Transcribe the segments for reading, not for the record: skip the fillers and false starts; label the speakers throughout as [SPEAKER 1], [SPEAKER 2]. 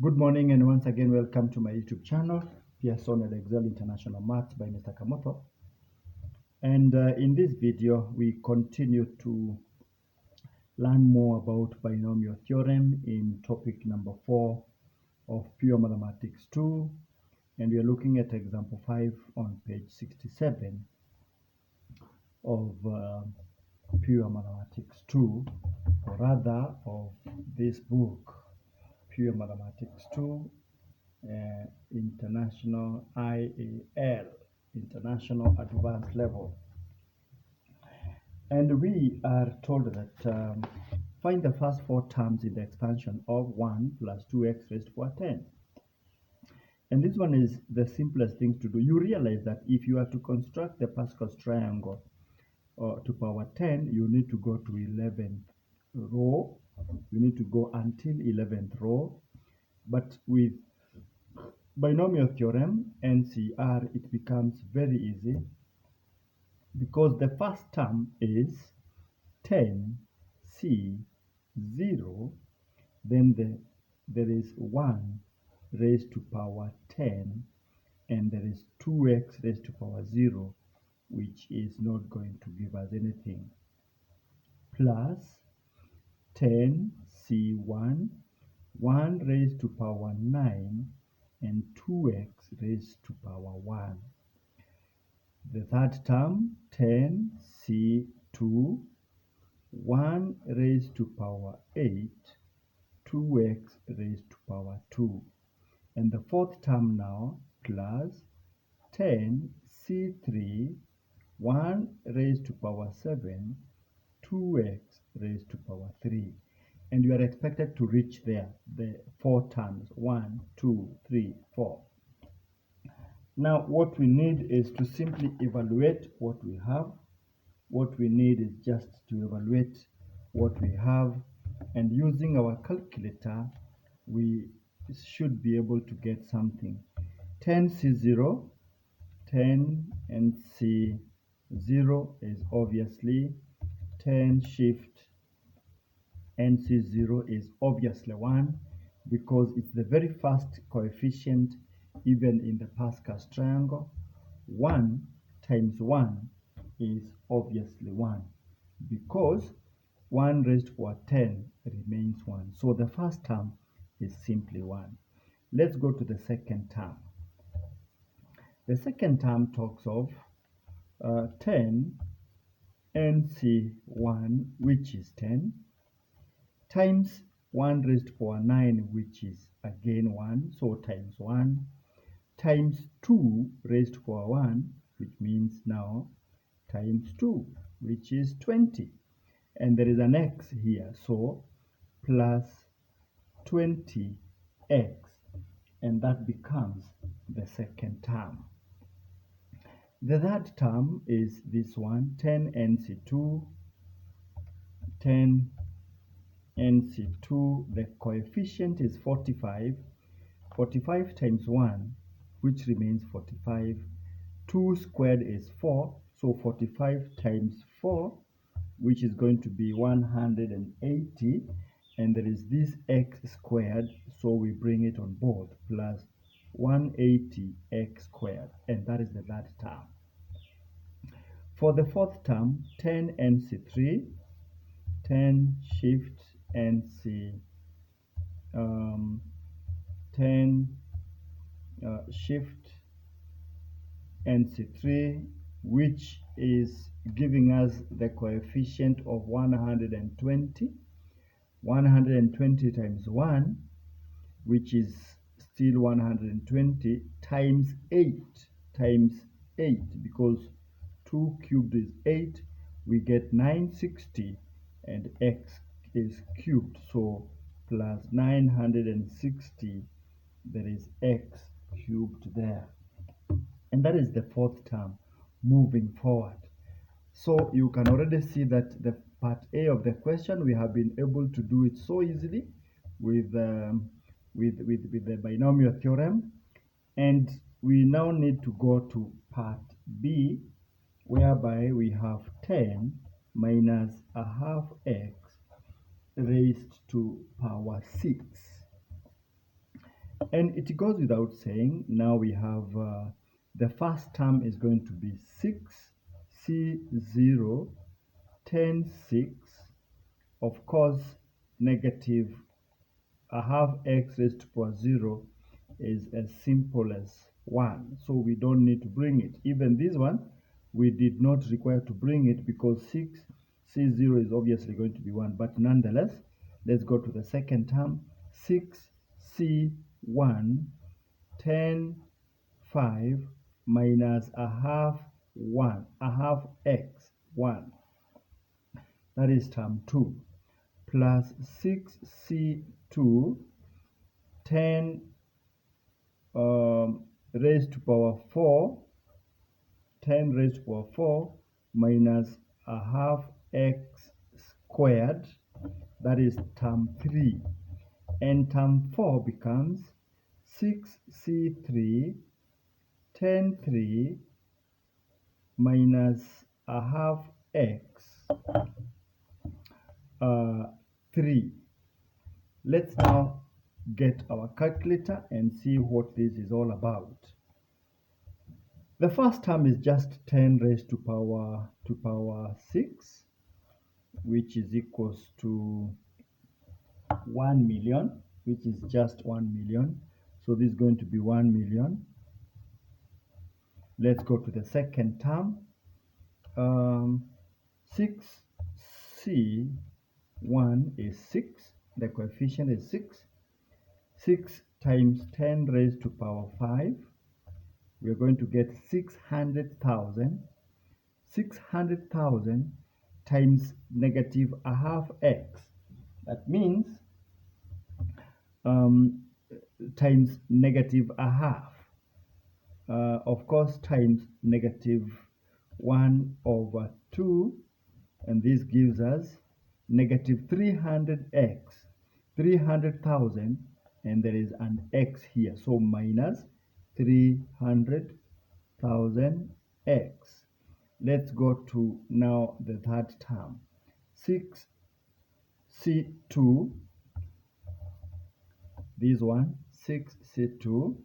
[SPEAKER 1] Good morning and once again welcome to my YouTube channel, Pearson and Excel International Maths by Mr. Kamoto. And in this video we continue to learn more about binomial theorem in topic number 4 of Pure Mathematics 2, and we are looking at example 5 on page 67 of Pure Mathematics 2, or rather of this book, Pure Mathematics 2, International IAL, International Advanced Level. And we are told that find the first four terms in the expansion of 1 plus 2x raised to power 10. And this one is the simplest thing to do. You realize that if you are to construct the Pascal's triangle to power 10, you need to go to 11th row. You need to go until 11th row. But with binomial theorem, NCR, it becomes very easy because the first term is 10C0, then there is 1 raised to power 10, and there is 2x raised to power 0, which is not going to give us anything, plus 10C1, 1 raised to power 9, and 2x raised to power 1. The third term, 10C2, 1 raised to power 8, 2x raised to power 2. And the fourth term now, plus 10C3, 1 raised to power 7, 2x raised to power 3. And you are expected to reach there, the four terms, 1, 2, 3, 4. Now, what we need is to simply evaluate what we have. What we need is just to evaluate what we have, and using our calculator, we should be able to get something. 10C0, 10 and C0 is obviously 10 shift NC0 is obviously 1 because it's the very first coefficient even in the Pascal's triangle. 1 times 1 is obviously 1 because 1 raised to power 10 remains 1. So the first term is simply 1. Let's go to the second term. The second term talks of 10 NC1, which is 10, times 1 raised to power 9, which is again 1, so times 1, times 2 raised to power 1, which means now times 2, which is 20. And there is an x here, so plus 20x, and that becomes the second term. The third term is this one, 10NC2, 10NC2, the coefficient is 45, 45 times 1, which remains 45, 2 squared is 4, so 45 times 4, which is going to be 180, and there is this x squared, so we bring it on both, plus 180x squared, and that is the third term. For the fourth term, 10NC3, 10 shift NC, 10 shift NC3, which is giving us the coefficient of 120. 120 times 1, which is still 120, times 8, because 2 cubed is 8, we get 960, and x is cubed, so plus 960, there is x cubed there. And that is the fourth term moving forward. So you can already see that the part A of the question, we have been able to do it so easily with the binomial theorem. And we now need to go to part B, whereby we have 10 minus a half x raised to power 6. And it goes without saying, now we have the first term is going to be 6C0 10 6, of course negative a half x raised to power 0 is as simple as 1, so we don't need to bring it. Even this one we did not require to bring it because 6C0 is obviously going to be 1, but nonetheless let's go to the second term. 6C1 10 5 minus a half x 1, that is term 2, plus 6C2 10 raised to power 4 10 raised to power 4 minus a half x squared, that is term 3, and term 4 becomes 6C3 10 3 minus a half x 3. Let's now get our calculator and see what this is all about. The first term is just 10 raised to power 6, which is equals to 1 million, which is just 1 million. So this is going to be 1 million. Let's go to the second term. 6C1 is 6. The coefficient is 6. 6 times 10 raised to power 5. We are going to get 600,000. 600,000 times negative a half x. That means times negative a half. Of course, times negative 1/2, and this gives us negative 300x, 300,000, and there is an x here, so minus 300,000x. Let's go to now the third term. 6C2, this one, 6C2.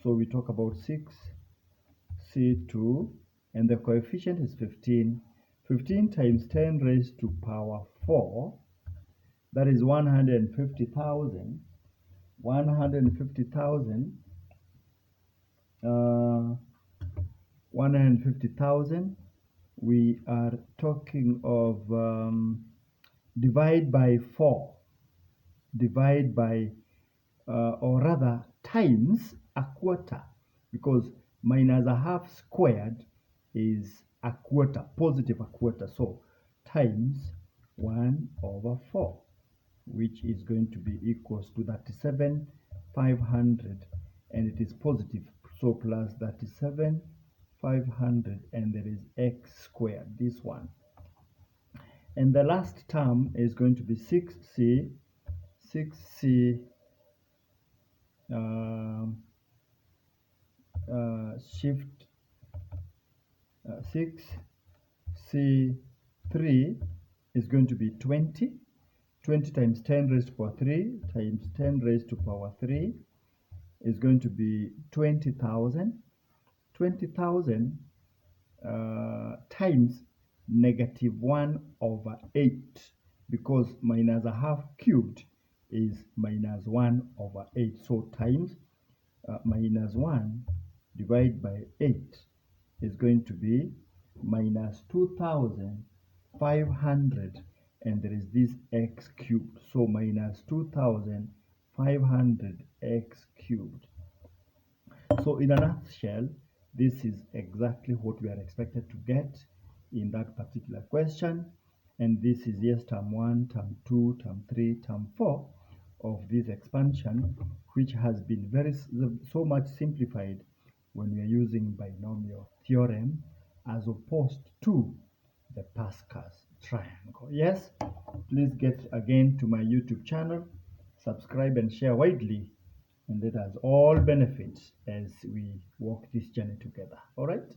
[SPEAKER 1] So we talk about 6C2, and the coefficient is 15. 15 times 10 raised to power 4, that is 150,000. 150,000. 150,000. We are talking of divide by 4. Divide by, or rather times a quarter, because minus a half squared is a quarter, positive a quarter. So times 1/4, which is going to be equals to 37,500, and it is positive, so plus 37,500, and there is x squared, this one. And the last term is going to be 6C shift 6C3 is going to be 20. 20 times 10 raised to power 3 times 10 raised to power 3 is going to be 20,000. 20,000 times negative 1/8, because minus a half cubed is minus 1/8. So times minus 1 divided by 8 is going to be minus 2,500, and there is this x cubed, so minus 2,500 x cubed. So in a nutshell, this is exactly what we are expected to get in that particular question, and this is yes, term 1, term 2, term 3, term 4 of this expansion, which has been so much simplified when we are using binomial theorem as opposed to the Pascal's triangle. Yes, please get again to my YouTube channel, subscribe and share widely, and let us all benefit as we walk this journey together. All right.